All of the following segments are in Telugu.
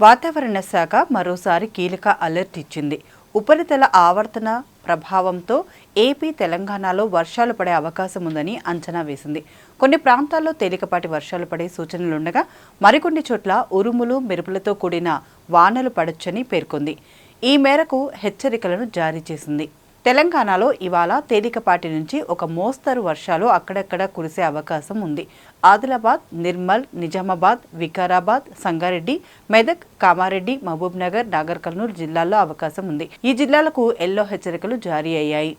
వాతావరణ శాఖ మరోసారి కీలక అలర్ట్ ఇచ్చింది. ఉపరితల ఆవర్తన ప్రభావంతో ఏపీ, తెలంగాణలో వర్షాలు పడే అవకాశం ఉందని అంచనా వేసింది. కొన్ని ప్రాంతాల్లో తేలికపాటి వర్షాలు పడే సూచనలుండగా మరికొన్ని చోట్ల ఉరుములు, మెరుపులతో కూడిన వానలు పడొచ్చని పేర్కొంది. ఈ మేరకు హెచ్చరికలను జారీ చేసింది. తెలంగాణలో ఇవాళ తేలికపాటి నుంచి ఒక మోస్తరు వర్షాలు అక్కడక్కడ కురిసే అవకాశం ఉంది. ఆదిలాబాద్, నిర్మల్, నిజామాబాద్, వికారాబాద్, సంగారెడ్డి, మెదక్, కామారెడ్డి, మహబూబ్నగర్, నాగర్ కర్నూలు జిల్లాల్లో అవకాశం ఉంది. ఈ జిల్లాలకు ఎల్లో హెచ్చరికలు జారీ అయ్యాయి.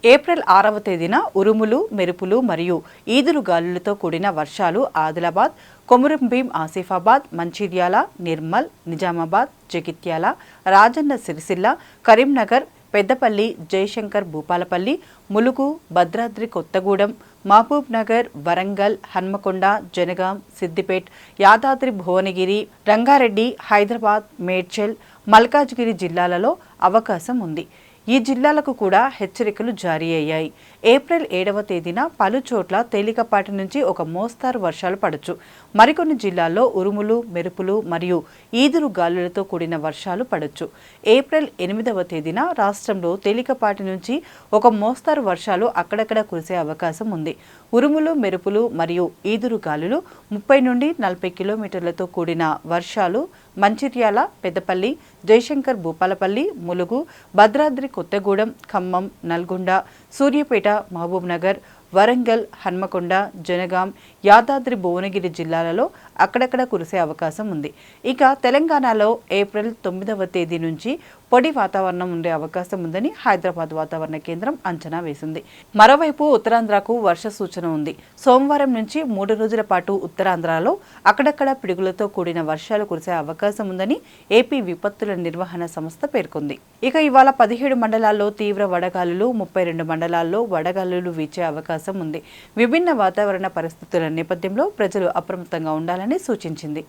ఏప్రిల్ 6వ తేదీన ఉరుములు, మెరుపులు మరియు ఈదురు గాలులతో కూడిన వర్షాలు ఆదిలాబాద్, కొమురంభీం, ఆసిఫాబాద్, మంచిర్యాల, నిర్మల్, నిజామాబాద్, జగిత్యాల, రాజన్న సిరిసిల్ల, కరీంనగర్, పెద్దపల్లి, జయశంకర్ భూపాలపల్లి, ములుగు, భద్రాద్రి కొత్తగూడెం, మహబూబ్ నగర్, వరంగల్, హన్మకొండ, జనగాం, సిద్దిపేట్, యాదాద్రి భువనగిరి, రంగారెడ్డి, హైదరాబాద్, మేడ్చల్, మల్కాజ్గిరి జిల్లాలలో అవకాశం ఉంది. ఈ జిల్లాలకు కూడా హెచ్చరికలు జారీ అయ్యాయి. ఏప్రిల్ 7వ తేదీన పలు చోట్ల తేలికపాటి నుంచి ఒక మోస్తారు వర్షాలు పడొచ్చు. మరికొన్ని జిల్లాల్లో ఉరుములు, మెరుపులు మరియు ఈదురు గాలులతో కూడిన వర్షాలు పడొచ్చు. ఏప్రిల్ 8వ తేదీన రాష్ట్రంలో తేలికపాటి నుంచి ఒక మోస్తారు వర్షాలు అక్కడక్కడ కురిసే అవకాశం ఉంది. ఉరుములు, మెరుపులు మరియు ఈదురు గాలులు 30 నుండి 40 కిలోమీటర్లతో కూడిన వర్షాలు మంచిర్యాల, పెద్దపల్లి, జయశంకర్ భూపాలపల్లి, ములుగు, భద్రాద్రి కొత్తగూడెం, ఖమ్మం, నల్గొండ, సూర్యాపేట, మహబూబ్ నగర్, వరంగల్, హన్మకొండ, జనగాం, యాదాద్రి భువనగిరి జిల్లాలలో అక్కడక్కడ కురిసే అవకాశం ఉంది. ఇక తెలంగాణలో ఏప్రిల్ 9వ తేదీ నుంచి పొడి వాతావరణం ఉండే అవకాశం ఉందని హైదరాబాద్ వాతావరణ కేంద్రం అంచనా వేసింది. మరోవైపు ఉత్తరాంధ్రకు వర్ష సూచన ఉంది. సోమవారం నుంచి 3 రోజుల పాటు ఉత్తరాంధ్రలో అక్కడక్కడ పిడుగులతో కూడిన వర్షాలు కురిసే అవకాశం ఉందని ఏపీ విపత్తుల నిర్వహణ సంస్థ పేర్కొంది. ఇక ఇవాళ 17 మండలాల్లో తీవ్ర వడగాలులు, 32 మండలాల్లో వడగాలులు వీచే అవకాశం ఉంది. విభిన్న వాతావరణ పరిస్థితుల నేపథ్యంలో ప్రజలు అప్రమత్తంగా ఉండాలని సూచించింది.